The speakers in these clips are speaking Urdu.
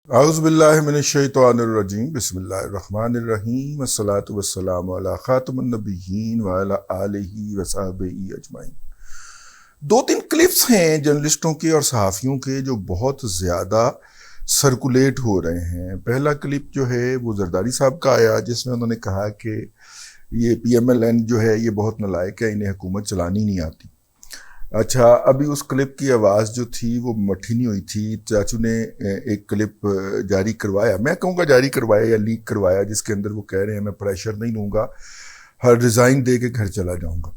اعوذ باللہ من الشیطان الرجیم بسم اللہ الرحمن الرحیم الصلاۃ والسلام علی خاتم النبیین وعلی آلہ وصحبہ اجمعین۔ دو تین کلپس ہیں جرنلسٹوں کے اور صحافیوں کے جو بہت زیادہ سرکولیٹ ہو رہے ہیں۔ پہلا کلپ جو ہے وہ زرداری صاحب کا آیا جس میں انہوں نے کہا کہ یہ پی ایم ایل این جو ہے یہ بہت نالائق ہے، انہیں حکومت چلانی نہیں آتی۔ اچھا، ابھی اس کلپ کی آواز جو تھی وہ مٹھی نہیں ہوئی تھی، چاچو نے ایک کلپ جاری کروایا، میں کہوں گا جاری کروایا یا لیک کروایا، جس کے اندر وہ کہہ رہے ہیں میں پریشر نہیں لوں گا، ہر ریزائن دے کے گھر چلا جاؤں گا۔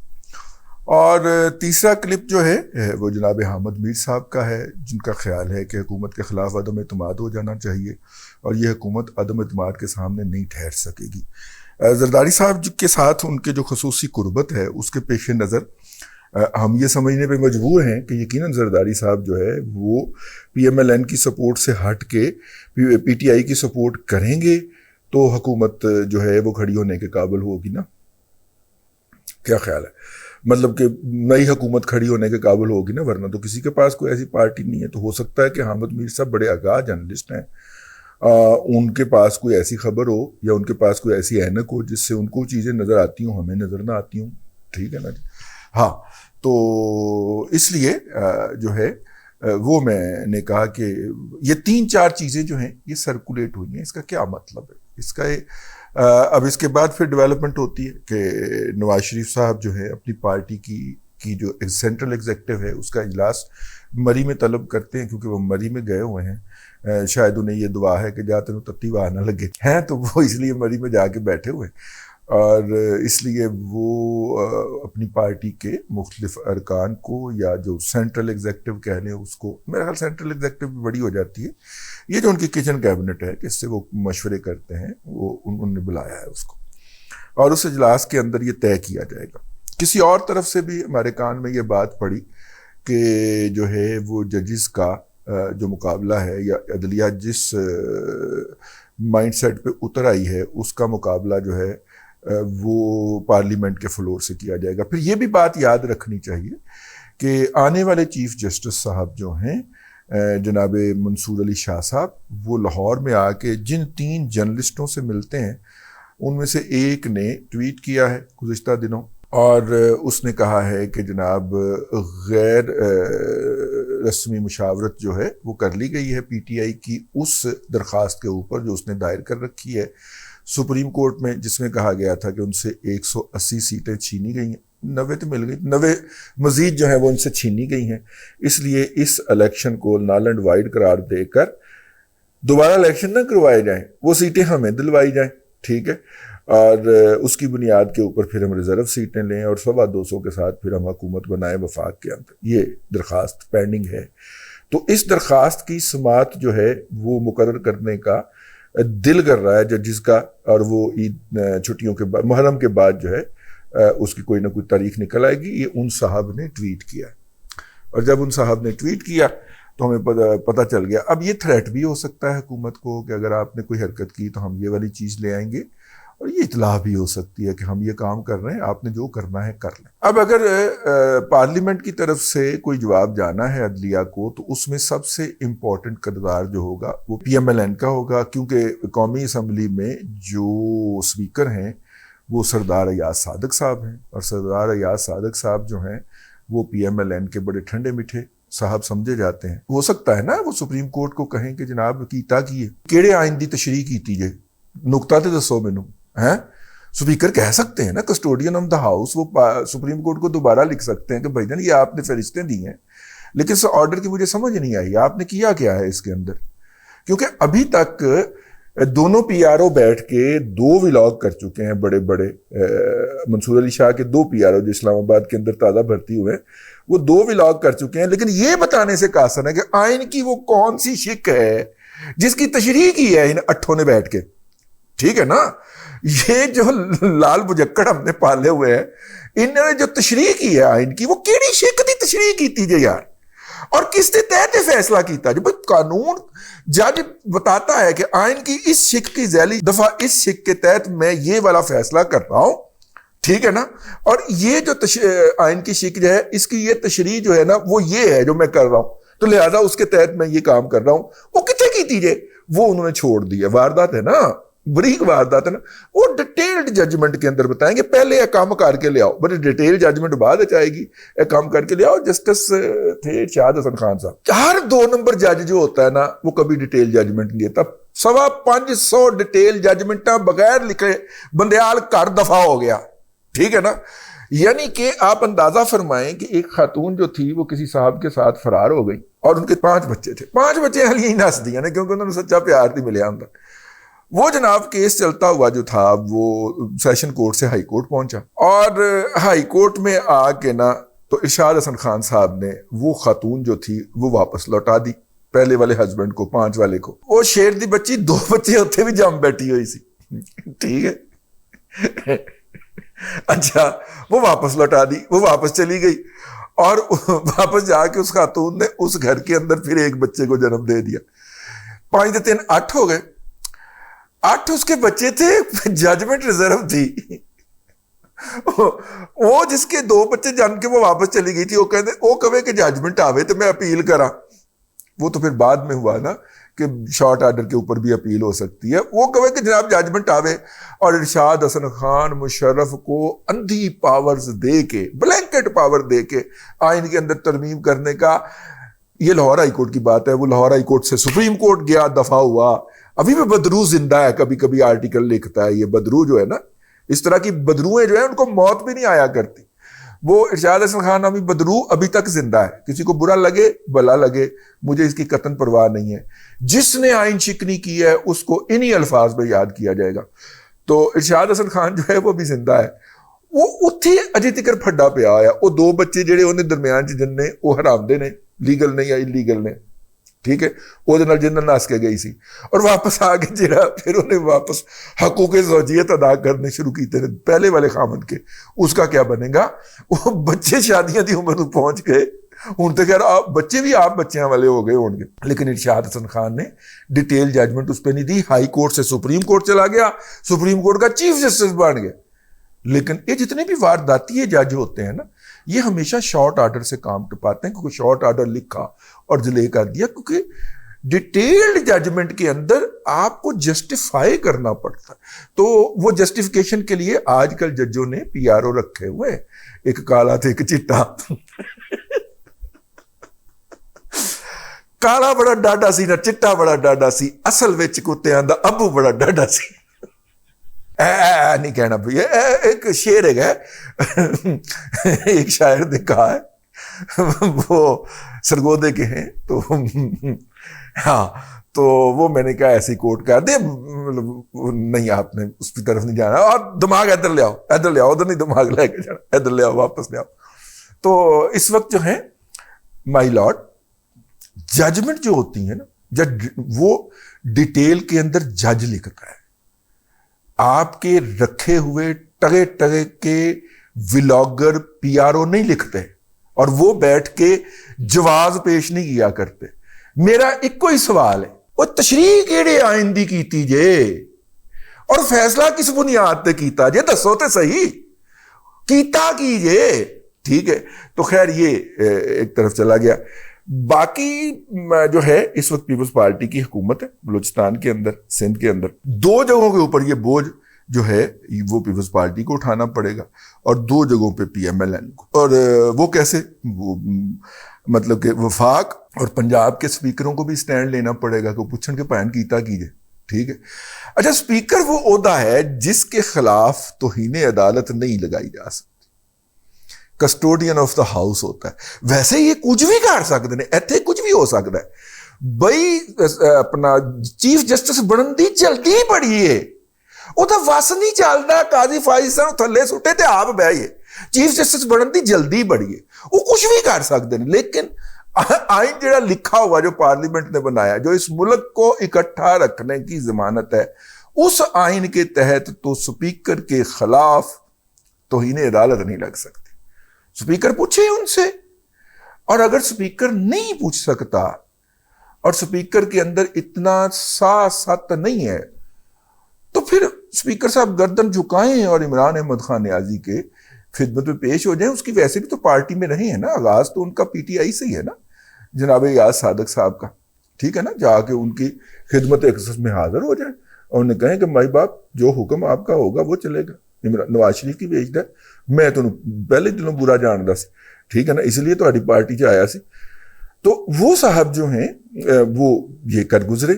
اور تیسرا کلپ جو ہے وہ جناب حامد میر صاحب کا ہے، جن کا خیال ہے کہ حکومت کے خلاف عدم اعتماد ہو جانا چاہیے اور یہ حکومت عدم اعتماد کے سامنے نہیں ٹھہر سکے گی۔ زرداری صاحب کے ساتھ ان کے جو خصوصی قربت ہے اس کے پیش نظر ہم یہ سمجھنے پہ مجبور ہیں کہ یقیناً زرداری صاحب جو ہے وہ پی ایم ایل این کی سپورٹ سے ہٹ کے پی ٹی آئی کی سپورٹ کریں گے تو حکومت جو ہے وہ کھڑی ہونے کے قابل ہوگی نا؟ کیا خیال ہے؟ مطلب کہ نئی حکومت کھڑی ہونے کے قابل ہوگی نا، ورنہ تو کسی کے پاس کوئی ایسی پارٹی نہیں ہے۔ تو ہو سکتا ہے کہ حامد میر صاحب بڑے آگاہ جرنلسٹ ہیں، ان کے پاس کوئی ایسی خبر ہو یا ان کے پاس کوئی ایسی اینک ہو جس سے ان کو چیزیں نظر آتی ہوں، ہمیں نظر نہ آتی ہوں۔ ٹھیک ہے نا جی؟ ہاں، تو اس لیے جو ہے وہ میں نے کہا کہ یہ تین چار چیزیں جو ہیں یہ سرکولیٹ ہوئی ہیں، اس کا کیا مطلب ہے؟ اس کا اب اس کے بعد پھر ڈیولپمنٹ ہوتی ہے کہ نواز شریف صاحب جو ہے اپنی پارٹی کی جو سینٹرل ایگزیکٹو ہے اس کا اجلاس مری میں طلب کرتے ہیں، کیونکہ وہ مری میں گئے ہوئے ہیں، شاید انہیں یہ دعا ہے کہ جاتے ہیں تتی وہاں نہ لگے ہیں، تو وہ اس لیے مری میں جا کے بیٹھے ہوئے ہیں، اور اس لیے وہ اپنی پارٹی کے مختلف ارکان کو یا جو سینٹرل ایگزیکٹو کہہ لیں اس کو، میرا خیال سینٹرل ایگزیکٹو بھی بڑی ہو جاتی ہے، یہ جو ان کی کچن کیبنٹ ہے کہ اس سے وہ مشورے کرتے ہیں، وہ انہوں نے بلایا ہے اس کو، اور اس اجلاس کے اندر یہ طے کیا جائے گا۔ کسی اور طرف سے بھی ہمارے کان میں یہ بات پڑی کہ جو ہے وہ ججز کا جو مقابلہ ہے یا عدلیہ جس مائنڈ سیٹ پہ اتر آئی ہے اس کا مقابلہ جو ہے وہ پارلیمنٹ کے فلور سے کیا جائے گا۔ پھر یہ بھی بات یاد رکھنی چاہیے کہ آنے والے چیف جسٹس صاحب جو ہیں جناب منصور علی شاہ صاحب، وہ لاہور میں آ کے جن تین جرنلسٹوں سے ملتے ہیں ان میں سے ایک نے ٹویٹ کیا ہے گزشتہ دنوں، اور اس نے کہا ہے کہ جناب غیر رسمی مشاورت جو ہے وہ کر لی گئی ہے پی ٹی آئی کی اس درخواست کے اوپر جو اس نے دائر کر رکھی ہے سپریم کورٹ میں، جس میں کہا گیا تھا کہ ان سے 180 سیٹیں چھینی گئی ہیں، 90 تو مل گئی، 90 مزید جو ہیں وہ ان سے چھینی گئی ہیں، اس لیے اس الیکشن کو نال اینڈ وائڈ قرار دے کر دوبارہ الیکشن نہ کروائے جائیں، وہ سیٹیں ہمیں دلوائی جائیں، ٹھیک ہے، اور اس کی بنیاد کے اوپر پھر ہم ریزرو سیٹیں لیں اور 250 کے ساتھ پھر ہم حکومت بنائیں وفاق کے اندر۔ یہ درخواست پینڈنگ ہے، تو اس درخواست کی سماعت جو ہے وہ مقرر کرنے کا دل کر رہا ہے ججز کا، اور وہ عید چھٹیوں کے بعد محرم کے بعد جو ہے اس کی کوئی نہ کوئی تاریخ نکل آئے گی۔ یہ ان صاحب نے ٹویٹ کیا، اور جب ان صاحب نے ٹویٹ کیا تو ہمیں پتہ چل گیا۔ اب یہ تھریٹ بھی ہو سکتا ہے حکومت کو کہ اگر آپ نے کوئی حرکت کی تو ہم یہ والی چیز لے آئیں گے، اور یہ اطلاع بھی ہو سکتی ہے کہ ہم یہ کام کر رہے ہیں، آپ نے جو کرنا ہے کر لیں۔ اب اگر پارلیمنٹ کی طرف سے کوئی جواب جانا ہے عدلیہ کو تو اس میں سب سے امپورٹنٹ کردار جو ہوگا وہ پی ایم ایل این کا ہوگا، کیونکہ قومی اسمبلی میں جو اسپیکر ہیں وہ سردار ایاز صادق صاحب ہیں، اور سردار ایاز صادق صاحب جو ہیں وہ پی ایم ایل این کے بڑے ٹھنڈے میٹھے صاحب سمجھے جاتے ہیں۔ ہو سکتا ہے نا وہ سپریم کورٹ کو کہیں کہ جناب کیتا کیے کیڑے آئین دی تشریح کیتی جے، نقطہ تے دسو مینوں ہیں۔ سپیکر کہہ سکتے ہیں نا، کسٹوڈین آف دا ہاؤس، وہ سپریم کورٹ کو دوبارہ لکھ سکتے ہیں کہ بھائی جان یہ آپ نے فہرستیں دی ہیں، لیکن اس آرڈر کی مجھے سمجھ نہیں آئی، آپ نے کیا کیا ہے اس کے اندر؟ کیونکہ ابھی تک دونوں پی آر او بیٹھ کے 2 ولاگ کر چکے ہیں بڑے بڑے، منصور علی شاہ کے 2 پی آر او جو اسلام آباد کے اندر تازہ بھرتی ہوئے ہیں وہ 2 ولاگ کر چکے ہیں، لیکن یہ بتانے سے قاصر ہے کہ آئین کی وہ کون سی شک ہے جس کی تشریح کی ہے ان 8 نے بیٹھ کے۔ ٹھیک ہے نا؟ یہ جو لال بجکڑ ہم نے پالے ہوئے ہیں، انہوں نے جو تشریح کی ہے آئین کی، وہ کیڑی شک دی تشریح کی تھی یار، اور کس نے تحت فیصلہ کیتا؟ جب قانون جج بتاتا ہے کہ آئین کی اس شک کی ذیلی دفعہ اس شک کے تحت میں یہ والا فیصلہ کر رہا ہوں، ٹھیک ہے نا، اور یہ جو آئین کی شک جو ہے اس کی یہ تشریح جو ہے نا وہ یہ ہے جو میں کر رہا ہوں، تو لہٰذا اس کے تحت میں یہ کام کر رہا ہوں۔ وہ کتنے کی تیجے وہ انہوں نے چھوڑ دیا. واردات ہے نا, بریک واردات ہے نا, وہ ڈیٹیلڈ ججمنٹ کے اندر بتائیں گے. پہلے یہ کام کر کے لے آؤ, بٹ ڈیٹیل ججمنٹ بعد آئے گی. یہ کام کر کے لے آؤ. جسٹس تھے ارشاد حسن خان صاحب. ہر 2 نمبر جج جو ہوتا ہے نا وہ کبھی ڈیٹیل ججمنٹ نہیں دیتا. 550 ڈیٹیل ججمنٹ بغیر لکھے بندیال کر دفاع ہو گیا. ٹھیک ہے نا. یعنی کہ آپ اندازہ فرمائیں کہ ایک خاتون جو تھی وہ کسی صاحب کے ساتھ فرار ہو گئی اور ان کے 5 بچے تھے. 5 بچے یہی نس دیے نا, کیونکہ انہوں نے سچا پیار نہیں ملیا ہوں. وہ جناب کیس چلتا ہوا جو تھا وہ سیشن کورٹ سے ہائی کورٹ پہنچا, اور ہائی کورٹ میں آ کے نا تو ارشاد حسن خان صاحب نے وہ خاتون جو تھی وہ واپس لوٹا دی پہلے والے ہسبینڈ کو, 5 والے کو. وہ شیر دی بچی 2 بچے ہوتے بھی جم بیٹھی ہوئی سی. ٹھیک ہے. اچھا وہ واپس لوٹا دی, وہ واپس چلی گئی, اور واپس جا کے اس خاتون نے اس گھر کے اندر پھر ایک بچے کو جنم دے دیا. 5 سے 3 8 ہو گئے. 8 اس کے بچے تھے, ججمنٹ ریزرو تھی. وہ جس کے 2 بچے جان کے وہ واپس چلی گئی تھی, وہ کہتے وہ کہے کہ ججمنٹ آوے تو میں اپیل کرا. وہ تو پھر بعد میں ہوا نا کہ شارٹ آرڈر کے اوپر بھی اپیل ہو سکتی ہے. وہ کہے کہ جناب ججمنٹ آوے, اور ارشاد حسن خان مشرف کو اندھی پاورز دے کے, بلینکٹ پاور دے کے آئین کے اندر ترمیم کرنے کا. یہ لاہور ہائی کورٹ کی بات ہے. وہ لاہور ہائی کورٹ سے سپریم کورٹ گیا, دفاع ہوا. ابھی بھی بدرو زندہ ہے, کبھی کبھی آرٹیکل لکھتا ہے. یہ بدرو جو ہے نا, اس طرح کی بدرویں جو ہیں ان کو موت بھی نہیں آیا کرتی. وہ ارشاد حسن خان ابھی بدرو ابھی تک زندہ ہے. کسی کو برا لگے بھلا لگے, مجھے اس کی قطعاً پرواہ نہیں ہے. جس نے آئین شکنی کی ہے اس کو انہی الفاظ میں یاد کیا جائے گا. تو ارشاد حسن خان جو ہے وہ بھی زندہ ہے. وہ اتھی اجے تکر پھڈا پیا آیا. وہ 2 بچے جڑے انہیں درمیان چ جننے وہ حرام دے نے, لیگل نہیں یا انلیگل نے. ٹھیک ہے. وہ جنرل ناس کے گئی سی, اور واپس آ کے جڑا پھر انہیں واپس حقوق زوجیت ادا کرنے شروع کیتے ہیں پہلے والے خامن کے. اس کا کیا بنے گا؟ وہ بچے شادیاں دی عمر میں پہنچ گئے, ہوں تو خیر بچے بھی آپ بچیاں والے ہو گئے ہوں گے. لیکن ارشاد حسن خان نے ڈیٹیل ججمنٹ اس پہ نہیں دی. ہائی کورٹ سے سپریم کورٹ چلا گیا, سپریم کورٹ کا چیف جسٹس بن گیا. لیکن یہ جتنے بھی وارداتی جج ہوتے ہیں نا, یہ ہمیشہ شارٹ آرڈر سے کام ٹپاتے ہیں, کیونکہ شارٹ آرڈر لکھا اور ڈیلے کر دیا. کیونکہ ڈیٹیلڈ ججمنٹ کے اندر آپ کو جسٹیفائی کرنا پڑتا ہے. تو وہ جسٹیفیکیشن کے لیے آج کل ججوں نے پی آر او رکھے ہوئے, ایک کالا تھے ایک چٹا. کالا بڑا ڈاڈا سی نا چٹا بڑا ڈاڈا سی, اصل وچ کتیاں دا ابو بڑا ڈاڈا سی. نہیں کہنا بھائی, ایک شعر ہے, ایک شاعر نے کہا ہے, وہ سرگودے کے ہیں. تو ہاں, تو وہ میں نے کہا ایسی کوٹ کر دے, نہیں آپ نے اس کی طرف نہیں جانا, اور دماغ ادھر لے آؤ, ادھر لے آؤ, ادھر نہیں دماغ لے کے جانا, ادھر لے آؤ, واپس لے آؤ. تو اس وقت جو ہے مائی لارڈ, ججمنٹ جو ہوتی ہے نا, جج وہ ڈیٹیل کے اندر جج لکھتا ہے. آپ کے رکھے ہوئے ٹگے ٹگے کے ولاگر پی آر او نہیں لکھتے, اور وہ بیٹھ کے جواز پیش نہیں کیا کرتے. میرا ایک کوئی سوال ہے, وہ تشریح کیڑے آئین دی کیتی جے, اور فیصلہ کس بنیاد تے کیتا جے, دسو تے صحیح کیتا کیجے. ٹھیک ہے. تو خیر یہ ایک طرف چلا گیا. باقی جو ہے اس وقت پیپلز پارٹی کی حکومت ہے بلوچستان کے اندر, سندھ کے اندر. 2 جگہوں کے اوپر یہ بوجھ جو ہے وہ پیپلز پارٹی کو اٹھانا پڑے گا, اور 2 جگہوں پہ پی ایم ایل این کو. اور وہ کیسے؟ وہ مطلب کہ وفاق اور پنجاب کے سپیکروں کو بھی سٹینڈ لینا پڑے گا کہ پوچھن کے پین کیتا کیجے. ٹھیک ہے. اچھا, سپیکر وہ عہدہ ہے جس کے خلاف توہین عدالت نہیں لگائی جا سکتی. کسٹوڈین آف دا ہاؤس ہوتا ہے. ویسے یہ کچھ بھی کر سکتے ہیں, ایتھے کچھ بھی ہو سکتا ہے بھائی. اپنا چیف جسٹس بنن دی جلدی بڑی ہے, وہ تو وس نہیں چلتا. قاضی فائز صاحب تھلے سٹے تے آپ بہائیے, چیف جسٹس بنن دی جلدی بڑی ہے. وہ کچھ بھی کر سکتے ہیں. لیکن آئین جڑا لکھا ہوا جو پارلیمنٹ نے بنایا, جو اس ملک کو اکٹھا رکھنے کی ضمانت ہے, اس آئین کے تحت تو سپیکر کے خلاف توہین عدالت نہیں لگ سکتی. سپیکر پوچھے ان سے, اور اگر سپیکر نہیں پوچھ سکتا اور سپیکر کے اندر اتنا ساست نہیں ہے, تو پھر سپیکر صاحب گردن جھکائیں اور عمران احمد خان نیازی کے خدمت میں پیش ہو جائیں. اس کی ویسے بھی تو پارٹی میں رہے ہیں نا, آغاز تو ان کا پی ٹی آئی سے ہی ہے نا, جناب یاز صادق صاحب کا. ٹھیک ہے نا, جا کے ان کی خدمت اقدس میں حاضر ہو جائیں اور انہیں کہیں کہ مائی باپ جو حکم آپ کا ہوگا وہ چلے گا. نواز شریف کی بھیجتا ہے, میں تو پہلے دنوں برا جانتا سی, ٹھیک ہے نا, اس لیے تہاڈی پارٹی 'چ آیا سی. تو وہ صاحب جو ہیں وہ یہ کر گزرے.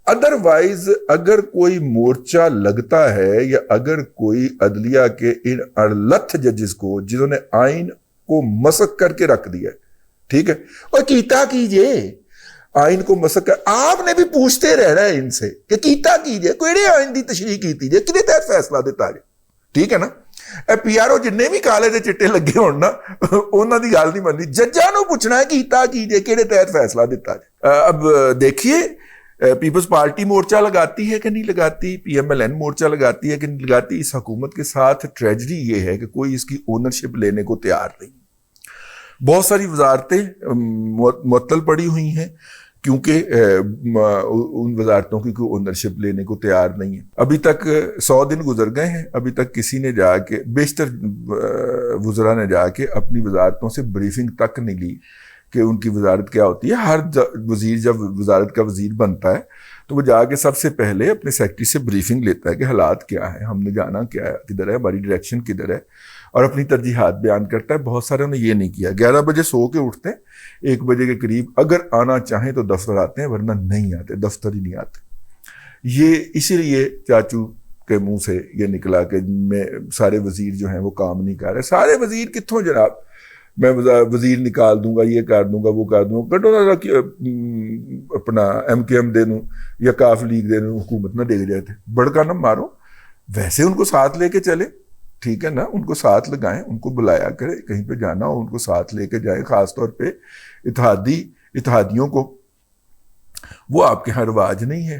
ادروائز اگر کوئی مورچہ لگتا ہے یا اگر کوئی عدلیہ کے ان اڑلتھ ججز کو جنہوں نے آئین کو مسخ کر کے رکھ دیا ہے, ٹھیک ہے, اور کیتا کیجئے آئین کو مسخ کر, آپ نے بھی پوچھتے رہنا ہے ان سے کہ کیتا کیجئے, کوئی آئین دی تشریح کیتی جائے, کدے تحت فیصلہ دیتا جائے, ٹھیک ہے نا. پی آر او جننے بھی کالے دے چٹے لگے ہون نا انہاں دی گل نہیں بننی, ججاں نوں پوچھنا ہے کیتا کیجئے, کیڑے تحت فیصلہ دیتا جائے. اب دیکھیے پیپلز پارٹی مورچہ لگاتی ہے کہ نہیں لگاتی, پی ایم ایل این مورچہ لگاتی ہے کہ نہیں لگاتی. اس حکومت کے ساتھ ٹریجڈی یہ ہے کہ کوئی اس کی اونرشپ لینے کو تیار نہیں. بہت ساری وزارتیں معطل پڑی ہوئی ہیں کیونکہ ان وزارتوں کی کوئی اونرشپ لینے کو تیار نہیں ہے. ابھی تک 100 دن گزر گئے ہیں, ابھی تک کسی نے جا کے, بیشتر وزراء نے جا کے اپنی وزارتوں سے بریفنگ تک نہیں لی کہ ان کی وزارت کیا ہوتی ہے. ہر وزیر جب وزارت کا وزیر بنتا ہے تو وہ جا کے سب سے پہلے اپنے سیکرٹری سے بریفنگ لیتا ہے کہ حالات کیا ہیں, ہم نے جانا کیا ہے, کدھر ہے, ہماری ڈائریکشن کدھر ہے, اور اپنی ترجیحات بیان کرتا ہے. بہت سارے نے یہ نہیں کیا. 11 بجے سو کے اٹھتے ہیں, 1 بجے کے قریب اگر آنا چاہیں تو دفتر آتے ہیں, ورنہ نہیں آتے, دفتر ہی نہیں آتے. یہ اسی لیے چاچو کے منہ سے یہ نکلا کہ میں سارے وزیر جو ہیں وہ کام نہیں کر رہے. سارے وزیر کتوں جناب, میں وزیر نکال دوں گا, یہ کر دوں گا, وہ کر دوں گا, کٹو نہ اپنا ایم کے ایم دے دوں یا کاف لیگ دے دوں, حکومت نہ ڈگ جائے تھے. بڑکا نہ مارو, ویسے ان کو ساتھ لے کے چلے, ٹھیک ہے نا, ان کو ساتھ لگائیں, ان کو بلایا کرے, کہیں پہ جانا ہو ان کو ساتھ لے کے جائیں, خاص طور پہ اتحادیوں کو. وہ آپ کے ہاں رواج نہیں ہے,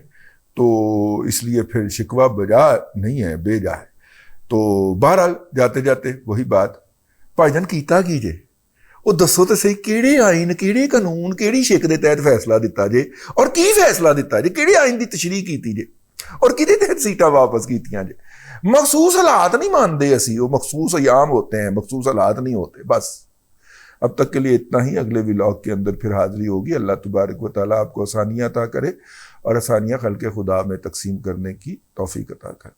تو اس لیے پھر شکوہ بجا نہیں ہے, بے جا ہے. تو بہرحال جاتے جاتے وہی بات, بھائی جان کیتا کیجے, وہ دسو تو صحیح کیڑے آئین, کیڑے قانون, کیڑی شک دے تحت فیصلہ دیتا جے, اور کی فیصلہ دیتا جے, کیڑے آئین دی تشریح کیتی جے, اور کدے تحت سیٹاں واپس کیتیاں جے. مخصوص حالات نہیں مانتے اسی, وہ مخصوص ایام ہوتے ہیں, مخصوص حالات نہیں ہوتے. بس اب تک کے لیے اتنا ہی. اگلے ولاگ کے اندر پھر حاضری ہوگی. اللہ تبارک و تعالیٰ آپ کو آسانیاں عطا کرے اور آسانیاں خلق خدا میں تقسیم کرنے کی توفیق عطا کرے.